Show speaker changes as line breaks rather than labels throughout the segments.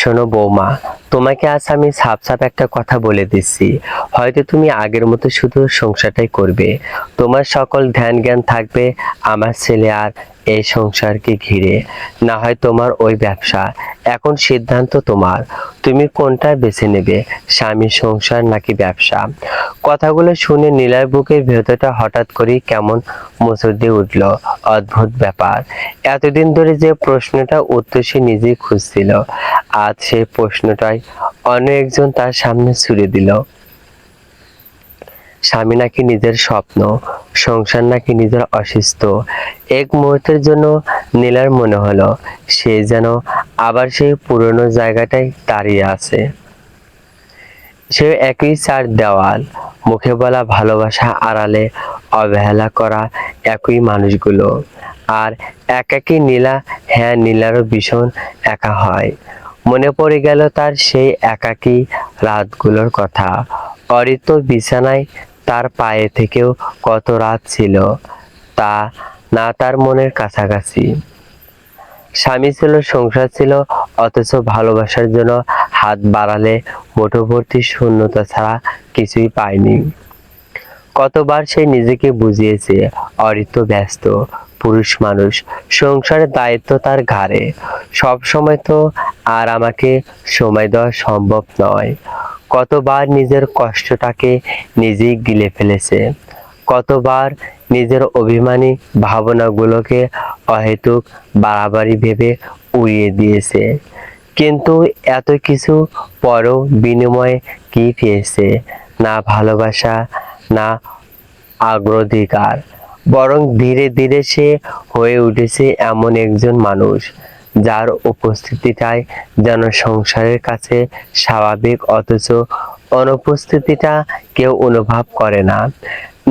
শোনো বৌমা, তোমাকে আজ আমি সাফ সাফ একটা কথা বলে দিচ্ছি। হয়তো তুমি আগের মতো শুধু সংসারটাই করবে, তোমার সকল ধ্যান জ্ঞান থাকবে আমার ছেলে আর এই সংসারকে ঘিরে, না হয় তোমার ওই ব্যবসা। এখন সিদ্ধান্ত তোমার, তুমি কোনটা বেছে নেবে, স্বামী সংসার নাকি ব্যবসা? কথাগুলো শুনে নীলার বুকের ভেতরটা হঠাৎ করেই কেমন মোচড় দিয়ে উঠল। অদ্ভুত ব্যাপার, এতদিন ধরে যে প্রশ্নটা উত্তর সে নিজেই খুঁজছিল, আজ সেই প্রশ্নটাই অন্য একজন তার সামনে ছুড়ে দিল। স্বামী নাকি নিজের স্বপ্ন, সংসার নাকি নিজের অসুস্থ। এক মুহূর্তের জন্য নীলার মনে হলো সে যেন আবার সেই পুরনো জায়গাটায় দাঁড়িয়ে আছে। সে একই চার দেওয়াল, মুখে বলা ভালোবাসা আড়ালে অবহেলা করা একই মানুষগুলো। আর একাকী নীলা, হ্যাঁ নীলারও ভীষণ একা হয়। মনে পড়ে গেল তার সেই একাকী রাতগুলোর কথা। অরিত বিছানায় তার পায়ে থেকেও কত রাত ছিল তা না তার মনের কাছাকাছি। স্বামী ছিল, সংসার ছিল, অথচ ভালোবাসার জন্য হাত বাড়ালে মুঠোভর্তি শূন্যতা ছাড়া কিছুই পায়নি। কতবার সে নিজেকে বুঝিয়েছে অরিত ব্যস্ত পুরুষ মানুষ, সংসারের দায়িত্ব তার ঘাড়ে, সব সময় তো আর আমাকে সময় দেওয়া সম্ভব নয়। কতবার নিজের কষ্টটাকে নিজেই গিলে ফেলেছে, কতবার নিজের অভিমানী ভাবনাগুলোকে অহেতুক বাড়াবাড়ি ভেবে উড়িয়ে দিয়েছে। কিন্তু এত কিছু পরও বিনিময়ে কি পেয়েছে? না ভালোবাসা, না অগ্রাধিকার, বরং ধীরে ধীরে সে হয়ে উঠেছে এমন একজন মানুষ যার উপস্থিতিটাই যেন সংসারের কাছে স্বাভাবিক, অথচ অনুপস্থিতিটা কেউ অনুভব করে না।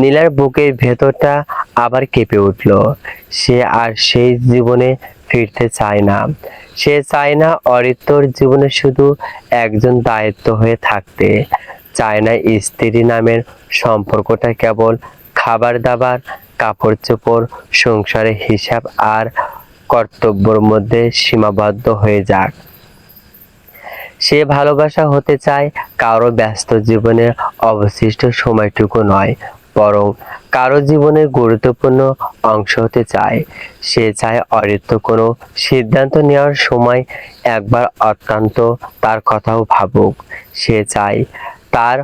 নীলার বুকের ভেতরটা আবার কেঁপে উঠল। সে আর সেই জীবনে ফিরতে চায় না। সে চায় না অরিত্রর জীবনে শুধু একজন দায়িত্ব হয়ে থাকতে, চায় না স্ত্রী নামের সম্পর্কটা কেবল খাবার দাবার, কাপড় চোপড়, সংসারের হিসাব আর কর্তব্যের মধ্যে সীমাবদ্ধ হয়ে যাক। সে ভালোবাসা হতে চায় কারো ব্যস্ত জীবনের অবশিষ্ট সময়টুকু নয়, বরং কারো জীবনের গুরুত্বপূর্ণ অংশ হতে চায়। সে চায় অরিত্র কোনো সিদ্ধান্ত নেওয়ার সময় একবার অত্যন্ত তার কথাও ভাবুক। সে চায় তার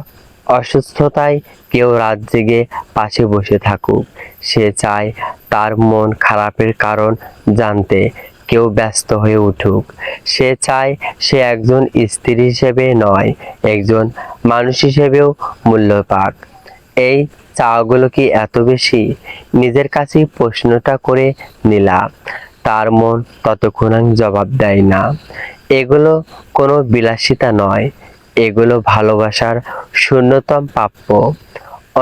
অসুস্থতায় কেউ রাত জেগে পাশে বসে থাকুক। সে চায় তার মন খারাপের কারণ জানতে কেউ ব্যস্ত হয়ে উঠুক। সে চায় সে একজন স্ত্রী হিসেবে নয়, একজন মানুষ হিসেবেও মূল্য পাক। এই চাওয়াগুলো কি এত বেশি? নিজের কাছেই প্রশ্নটা করে নিলাম। তার মন ততক্ষণ জবাব দেয় না। এগুলো কোনো বিলাসিতা নয়, এগুলো ভালোবাসার শূন্যতম প্রাপ্য।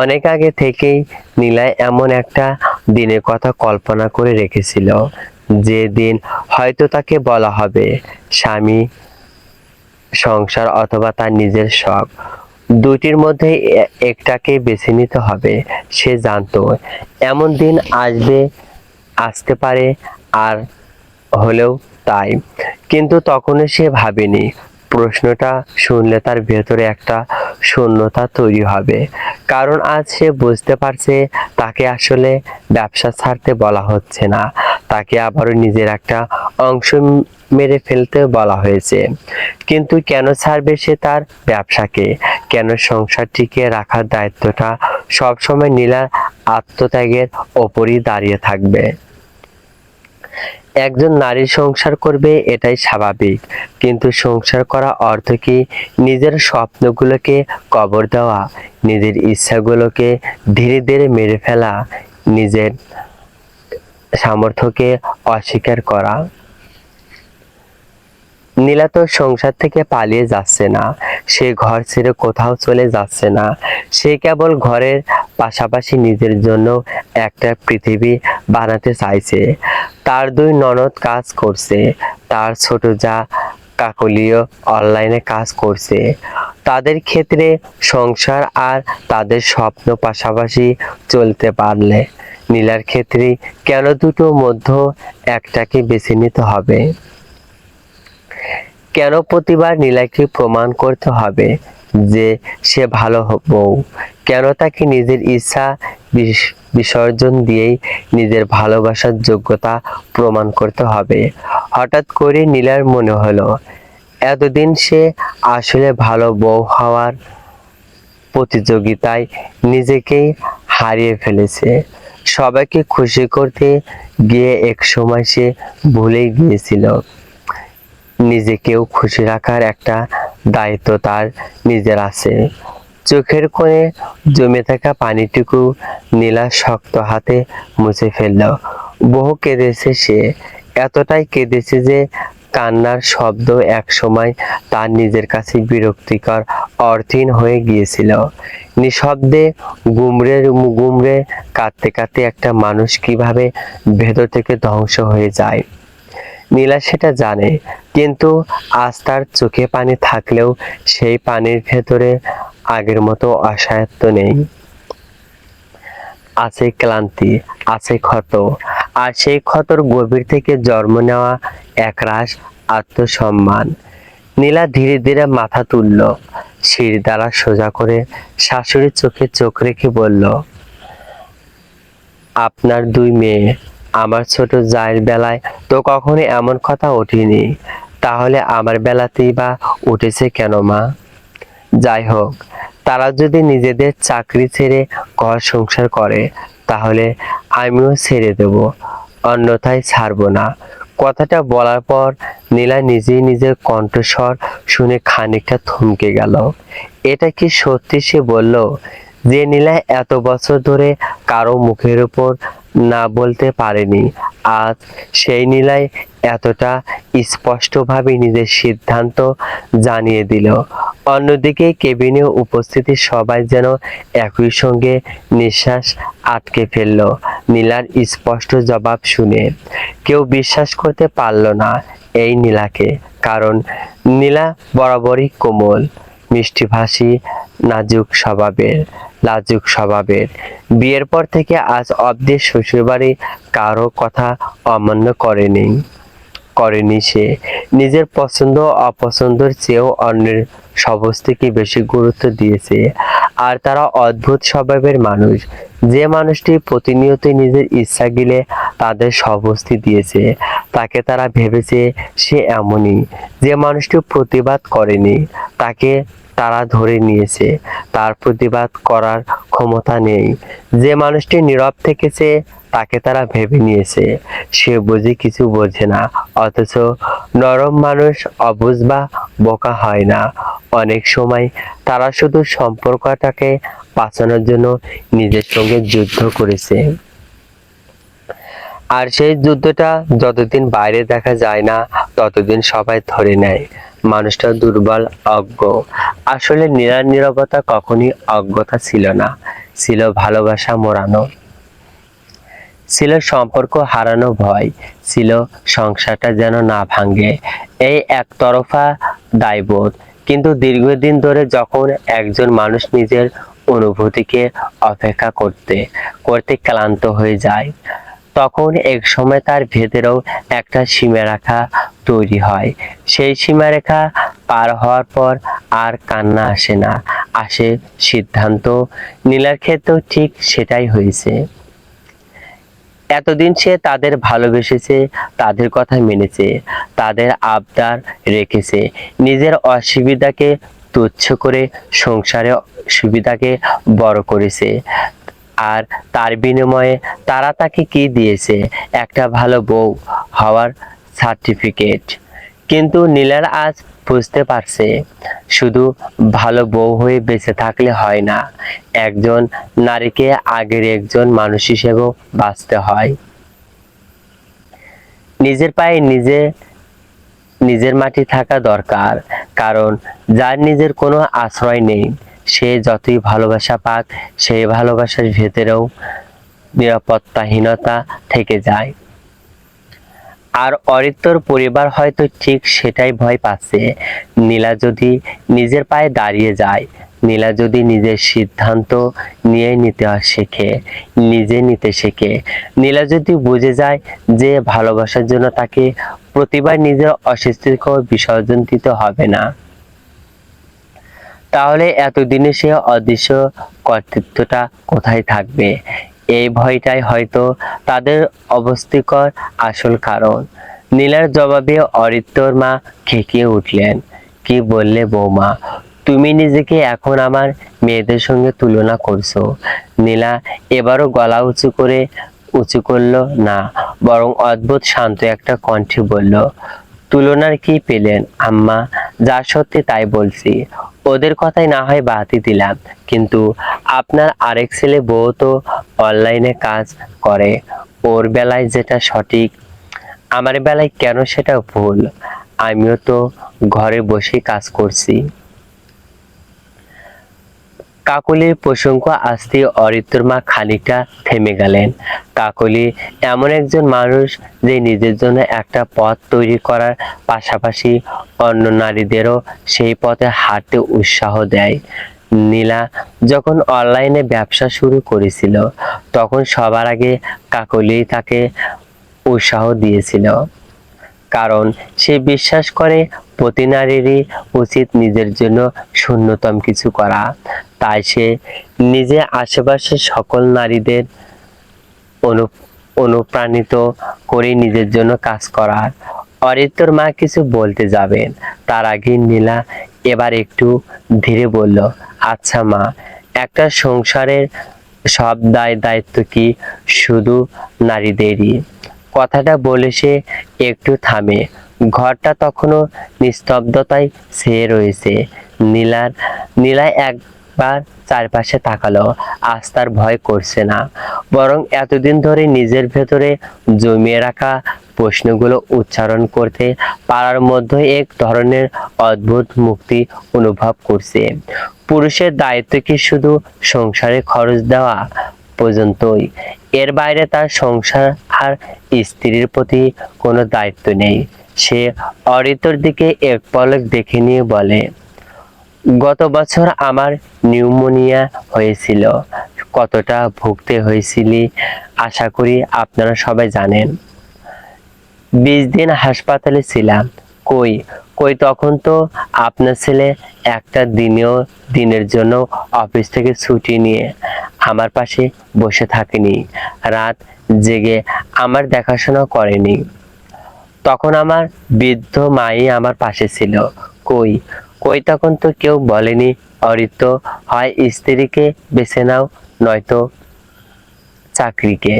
অনেক আগে থেকেই নীলা এমন একটা দিনের কথা কল্পনা করে রেখেছিল, যে দিন হয়তো তাকে বলা হবে স্বামী, সংসার অথবা তার নিজের শখ, দুটির মধ্যে একটাকে বেছে নিতে হবে। সে জানতো এমন দিন আসবে, আসতে পারে, আর হলেও তাই। কিন্তু তখনও সে ভাবেনি প্রশ্নটা শুনলে তার ভেতরে একটা শূন্যতা তৈরি হবে। কারণ আজ সে বুঝতে পারছে তাকে আসলে ব্যবসা ছাড়তে বলা হচ্ছে না, তাকে আবারও নিজের একটা অংশ মেরে ফেলতে বলা হয়েছে। কিন্তু কেন ছাড়বে সে তার ব্যবসাকে? কেন সংসার টিকিয়ে রাখার দায়িত্বটা সবসময় নীলার আত্মত্যাগের ওপরই দাঁড়িয়ে থাকবে? একজন নারী সংসার করবে, এটাই স্বাভাবিক, কিন্তু সংসার করা অর্থ কি নিজের স্বপ্নগুলোকে কবর দেওয়া, নিজের ইচ্ছাগুলোকে ধীরে ধীরে মেরে ফেলা, নিজের সামর্থ্যকে অস্বীকার করা? নীলা তো সংসার থেকে পালিয়ে যাচ্ছে না, সে ঘর ছেড়ে কোথাও চলে যাচ্ছে না। সে কেবল ঘরের পাশাপাশি নিজের জন্য একটা পৃথিবী বানাতে চাইছে। তার দুই ননদ কাজ করছে, তার ছোট যা কাকলিও অনলাইনে কাজ করছে। তাদের ক্ষেত্রে সংসার আর তাদের স্বপ্ন পাশাপাশি চলতে পারলে নীলার ক্ষেত্রে কেন দুটো মধ্য একটাকে বেছে নিতে হবে? কেন প্রতিবার নীলাকে প্রমাণ করতে হবে যে সে ভালো বউ? কেন তাকে নিজের ইচ্ছা বিসর্জন দিয়েই নিজের ভালোবাসার যোগ্যতা প্রমাণ করতে হবে? হঠাৎ করে নীলার মনে হলো এতদিন সে আসলে ভালো বউ হওয়ার প্রতিযোগিতায় নিজেকেই হারিয়ে ফেলেছে। সবাইকে খুশি করতে গিয়ে এক সময় সে ভুলে গিয়েছিল নিজেকেও খুশি রাখার একটা দায়িত্ব তার নিজের আছে। চোখের কোণে জমে থাকা পানিটুকু নীলা শক্ত হাতে মুছে ফেলল। বহু কেঁদেছে সে, এতটাই কেঁদেছে যে কান্নার শব্দ একসময় তার নিজের কাছে বিরক্তিকর, অর্থহীন হয়ে গিয়েছিল। নিঃশব্দে গুমড়ে গুমড়ে কাঁদতে কাঁদতে একটা মানুষ কিভাবে ভেতর থেকে ধ্বংস হয়ে যায় নীলা সেটা জানে, কিন্তু আজ তার চোখে পানি থাকলেও সেই পানির ভেতরে আগের মতো অসহায়ত্ব নেই। আছে ক্লান্তি, আছে ক্ষত, আর সেই ক্ষতর গভীর থেকে জন্ম নেওয়া একরাশ আত্মসম্মান। নীলা ধীরে ধীরে মাথা তুলল, শির দ্বারা সোজা করে শাশুড়ির চোখে চোখ রেখে বলল, আপনার দুই মেয়ে, আমার ছোট জায়ের বেলায় তো কখনো এমন কথা ওঠেনি, তাহলে আমার বেলাতেই বা উঠেছে কেন মা? যাই হোক, তারা যদি নিজেদের চাকরি ছেড়ে ঘর সংসার করে তাহলে আমিও ছেড়ে দেব, অন্যথায় ছাড়বো না। কথাটা বলার পর নীলা নিজেই নিজের কণ্ঠস্বর শুনে খানিকটা থমকে গেল। এটা কি সত্যি সে বলল? যে নীলা এত বছর ধরে কারো মুখের উপর না বলতে পারেনি, আজ সেই নীলাই এতটা স্পষ্টভাবে নিজের সিদ্ধান্ত জানিয়ে দিল। অন্যদিকে কেবিনে উপস্থিত সবাই যেন একই সঙ্গে নিঃশ্বাস আটকে ফেলল নীলার স্পষ্ট জবাব শুনে। কেউ বিশ্বাস করতে পারল না এই নীলাকে, কারণ নীলা বরাবরই কোমল, মিষ্টিভাষী, লাজুক স্বভাবের। বিয়ের পর থেকে আজ অবধি শ্বশুরবাড়ি কারো কথা অমান্য করেনি সে। নিজের পছন্দ অপছন্দের চেয়েও অন্যের স্ববস্তিকে বেশি গুরুত্ব দিয়েছে। আর তারা অদ্ভুত স্বভাবের মানুষ। যে মানুষটি প্রতিনিয়ত নিজের ইচ্ছা গিলে তাদের স্ববস্তি দিয়েছে, তাকে তারা ভেবেছে সে এমনই। যে মানুষটি প্রতিবাদ করেনি, তাকে তারা ধরে নিয়েছে তার প্রতিবাদ করার ক্ষমতা নেই। যে মানুষটি নীরব থেকেছে, তাকে তারা ভেবে নিয়েছে সে বুঝি কিছু বোঝে না। অথচ নরম মানুষ অবুঝ বা বোকা হয় না। অনেক সময় তারা শুধু সম্পর্কটাকে বাঁচানোর জন্য নিজের সঙ্গে যুদ্ধ করেছে। আর সেই যুদ্ধটা যতদিন বাইরে দেখা যায় না, ততদিন সবাই ধরে নেয় মানুষটা দুর্বল, অজ্ঞ। আসলে নীরবতা কখনই অজ্ঞতা ছিল না, ছিল ভালোবাসা মোড়ানো, ছিল সম্পর্ক হারানো ভয়, ছিল সংসারটা যেন না ভাঙে এই একতরফা দায়বোধ। কিন্তু দীর্ঘদিন ধরে যখন একজন মানুষ নিজের অনুভূতিকে অপেক্ষা করতে করতে ক্লান্ত হয়ে যায়, তখন এক সময় তার ভেতরেও একটা সীমারেখা তৈরি হয়। সেই সীমারেখা পার হওয়ার পর আর কান্না আসে না, আসে সিদ্ধান্ত। নীলার ক্ষেত্রেও ঠিক সেটাই হয়েছে। এতদিন সে তাদের ভালোবেসেছে, তাদের কথা মেনেছে, তাদের আবদার রেখেছে, নিজের অসুবিধাকে তুচ্ছ করে সংসারের সুবিধাকে বড় করেছে। আর তার বিনিময়ে তারা তাকে কি দিয়েছে? একটা ভালো বউ হওয়ার সার্টিফিকেট। কিন্তু নীলার আজ বুঝতে পারছে, শুধু ভালো বউ হয়ে বেঁচে থাকলে হয় না, একজন নারীকে আগের একজন মানুষ হিসেবেও বাঁচতে হয়। নিজের পায়ে নিজের মাটি থাকা দরকার, কারণ যার নিজের কোনো আশ্রয় নেই, সে যতই ভালোবাসা পাক, সেই ভালোবাসার ভেতরেও নিরাপত্তাহীনতা থেকে যায়। আর অরিত্রর পরিবার হয়তো ঠিক সেটাই ভয় পাচ্ছে। নীলা যদি নিজের পায়ে দাঁড়িয়ে যায়, নীলা যদি নিজের সিদ্ধান্ত নিজে নিতে শেখে, নীলা যদি বুঝে যায় যে ভালোবাসার জন্য তাকে প্রতিবার নিজের অস্বস্তিকর বিসর্জন দিতে হবে না, তাহলে এতদিনে সে অদৃশ্য কর্তৃত্বটা কোথায় থাকবে? এই ভয়টাই হয়তো তাদের অবস্থিকর আসল কারণ। নীলার জবাবে অরিত্রর মা খেকিয়ে উঠলেন। কি বললে বৌমা? তুমি নিজেকে এখন আমার মেয়েদের সঙ্গে তুলনা করছো? নীলা এবারও গলা উঁচু করলো না, বরং অদ্ভুত শান্ত একটা কণ্ঠে বলল, তুলনার কি পেলেন আম্মা? যা সত্যি তাই বলছি। ওদের কথাই না হয় বাতি দিলাম, কিন্তু আপনার আরেক ছেলে বউ তো অনলাইনে কাজ করে। ওর বেলায় যেটা সঠিক, আমার বেলায় কেন সেটা ভুল? আমিও তো ঘরে বসে কাজ করছি। কাকলির প্রসঙ্গ আসতে অরিত্রর মা খানিকটা থেমে গেলেন। কাকলি এমন একজন মানুষ যে নিজের জন্য একটা পথ তৈরি করার পাশাপাশি অন্য নারীদেরও সেই পথে হাঁটতে উৎসাহ দেয়। নীলা যখন অনলাইনে ব্যবসা শুরু করেছিল, তখন সবার আগে কাকলি তাকে উৎসাহ দিয়েছিল, কারণ সে বিশ্বাস করে প্রতি নারীরই উচিত নিজের জন্য শূন্যতম কিছু করা। তাই সে নিজে আশেপাশের সকল নারীদের অনু অনুপ্রাণিত করে নিজের জন্য কাজ করার। অরিত্রর মা কিছু বলতে যাবেন, তার আগে নীলা এবার একটু ধীরে বলল, আচ্ছা মা, একটা সংসারের সব দায়িত্ব কি শুধু নারীদেরই? কথাটা বলে সে একটু থামে। ঘরটা তখনও নিস্তব্ধতায় ছেয়ে রয়েছে। নীলা একবার চারপাশে তাকালো। আজ তার ভয় করছে না, বরং এতদিন ধরে নিজের ভেতরে জমিয়ে রাখা প্রশ্নগুলো উচ্চারণ করতে পারার মধ্যে এক ধরনের অদ্ভুত মুক্তি অনুভব করছে। পুরুষের দায়িত্ব কি শুধু সংসারে খরচ দেওয়া পর্যন্তই? এর বাইরে তার সংসার আর স্ত্রীর প্রতি কোনো দায়িত্ব নেই। সে অরিত্রর দিকে এক পলক দেখে নিয়ে বলে, গত বছর আমার নিউমোনিয়া হয়েছিল। কতটা ভুগতে হয়েছিল আশা করি আপনারা সবাই জানেন। 20 দিন হাসপাতালে ছিলাম। কই কই তখন তো আপনার ছেলে একটা দিনের জন্য অফিস থেকে ছুটি নিয়ে আমার পাশে বসে থাকেনি, রাত জেগে আমার দেখাশোনা করেনি। তখন আমার বৃদ্ধ মাই আমার পাশে ছিল। কই কই তখন তো কেউ বলেনি অরিত্র, হয় স্ত্রীকে বেছে নাও, নয়তো চাকরিকে।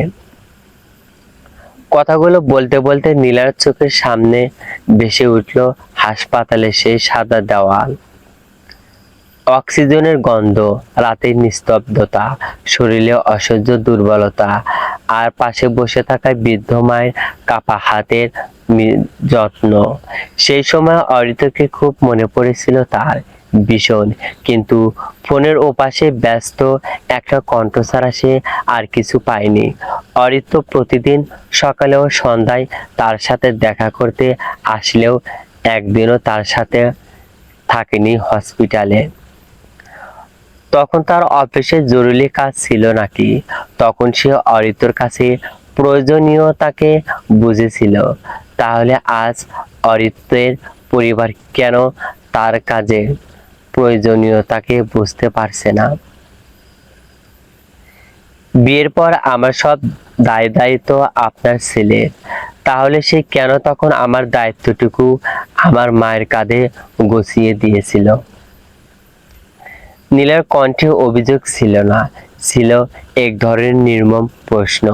কথাগুলো বলতে বলতে নীলার চোখের সামনে ভেসে উঠল হাসপাতালের সেই সাদা দেওয়াল, অক্সিজেনের গন্ধ, রাতের নিস্তব্ধতা, শরীরে অসহ্য দুর্বলতা, আর পাশে বসে থাকা বৃদ্ধ মায়ের কাপা হাতের যত্ন। সেই সময় অরিত্রকে খুব মনে পড়েছিল তার, ভীষণ। কিন্তু ফোনের ওপাশে ব্যস্ত একটা কণ্ঠ ছাড়া সে আর কিছু পায়নি। অরিত্র প্রতিদিন সকালে ও সন্ধ্যায় তার সাথে দেখা করতে আসলেও একদিনও তার সাথে থাকেনি হসপিটালে। তখন তার অফিসে জরুরি কাজ ছিল নাকি? তখন সে অরিত্রর কাছে প্রয়োজনীয়তাকে বুঝেছিল। তাহলে আজ অরিত্রের পরিবার কেন তার কাজের প্রয়োজনীয়তাকে বুঝতে পারছে না? বিয়ের পর আমার সব দায়িত্ব আপনার ছেলের, তাহলে সে কেন তখন আমার দায়িত্বটুকু আমার মায়ের কাঁধে গুছিয়ে দিয়েছিল? নীলার কণ্ঠে অভিযোগ ছিল না, ছিল এক ধরনের নির্মম প্রশ্ন,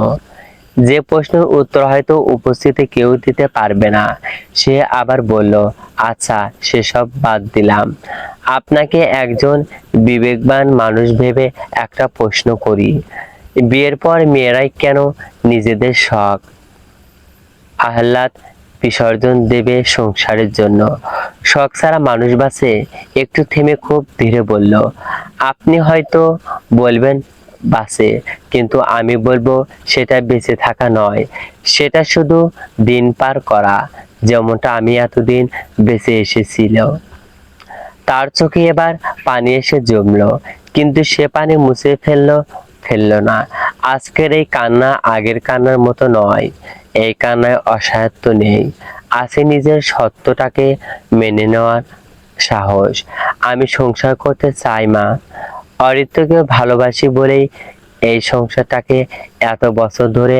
যে প্রশ্নের উত্তর হয়তো উপস্থিতি কেউ দিতে পারবে না। সে আবার বলল, আচ্ছা সেসব বাদ দিলাম, আপনাকে একজন বিবেকবান মানুষ ভেবে একটা প্রশ্ন করি। বিয়ের পর মেয়েরাই কেন নিজেদের শখ আহ্লাদ বিসর্জন দেবে সংসারের জন্য? শখ ছাড়া মানুষ বাঁচে? একটু থেমে খুব ধীরে বলল, আপনি হয়তো বলবেন বাঁচে, কিন্তু আমি বলবো সেটা বেঁচে থাকা নয়, সেটা শুধু দিন পার করা, যেমনটা আমি এতদিন বেঁচে এসেছিল। তার চোখে এবার পানি এসে জমলো, কিন্তু সে পানি মুছে ফেললো না। আজকের এই কান্না আগের কান্নার মতো নয়। এই কান্নায় অসহায়ত্ব নেই, আছে নিজের সত্যটাকে মেনে নেওয়ার সাহস। আমি সংসার করতে চাই মা, অরিত্রকে ভালোবাসি বলেই এই সংসারটাকে এত বছর ধরে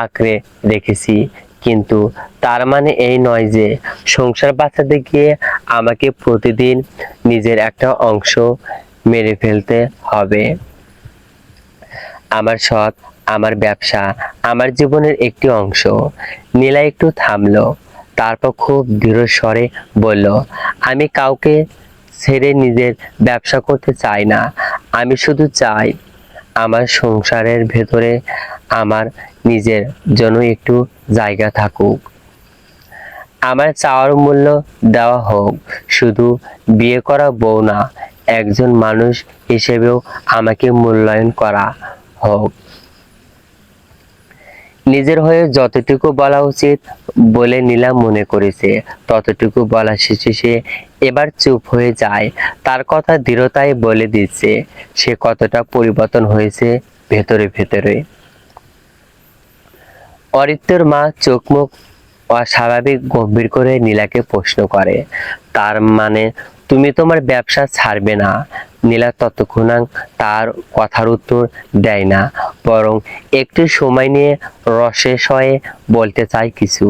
আঁকড়ে রেখেছি। কিন্তু তার মানে এই নয় যে সংসার বাঁচাতে গিয়ে আমাকে প্রতিদিন নিজের একটা অংশ মেরে ফেলতে হবে। আমার শখ, আমার ব্যবসা, আমার জীবনের একটি অংশ। নীলা একটু থামলো, তারপর খুব দৃঢ় স্বরে বলল, আমি কাউকে ছেড়ে নিজের ব্যবসা করতে চাই না। আমি শুধু চাই আমার সংসারের ভেতরে আমার নিজের জন্য একটু জায়গা থাকুক। আমার চাওয়ার মূল্য দেওয়া হোক, শুধু বিয়ে করা বউ না, একজন মানুষ হিসেবেও আমাকে মূল্যায়ন করা হোক। নিজের হয়ে যতটুকু বলা উচিত বলে নীলা মনে করেছে ততটুকু বলা শেষে সে এবার চুপ হয়ে যায়। তার কথা দৃঢ়তায় বলে দিচ্ছে সে কতটা পরিবর্তন হয়েছে ভেতরে ভেতরে। অরিত্রর মা চোখ মুখ অস্বাভাবিক গম্ভীর করে নীলাকে প্রশ্ন করে, তার মানে তুমি তোমার ব্যবসা ছাড়বে না? নীলা ততক্ষণ তার কথার উত্তর দেয় না, বরং একটু সময় নিয়ে রসে সয়ে বলতে চায় কিছু,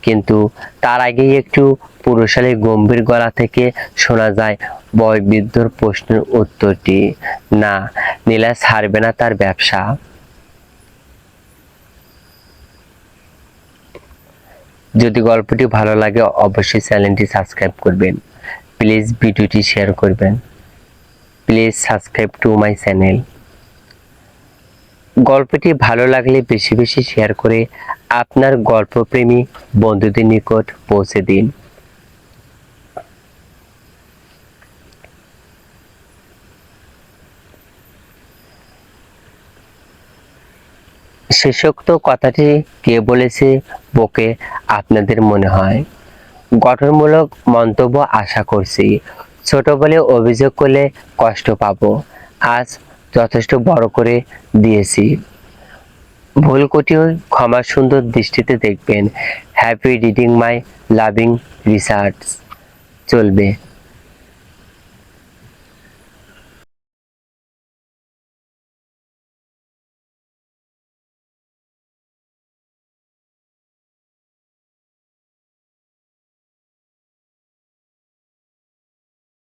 কিন্তু তার আগেই একটু পুরুষালী গম্ভীর গলা থেকে শোনা যায় বয়বৃদ্ধর প্রশ্নের উত্তরটি, না, নীলা ছাড়বে না তার ব্যবসা। যদি গল্পটি ভালো লাগে অবশ্যই চ্যানেলটি সাবস্ক্রাইব করবেন। প্লিজ ভিডিওটি শেয়ার করবেন। Please subscribe to my channel. গল্পটি ভালো লাগলে বেশি বেশি শেয়ার করে আপনার গল্পপ্রেমী বন্ধুদের নিকট পৌঁছে দিন। শেষোক্ত কথাটি কে বলেছে বকে আপনাদের মনে হয়? গঠনমূলক মন্তব্য আশা করছি। ছোট বলে অভিযোগ করলে কষ্ট পাবো। আজ যথেষ্ট বড় করে দিয়েছি। ভুল কোটিও ক্ষমা সুন্দর দৃষ্টিতে দেখবেন। Happy reading my loving research চলবে।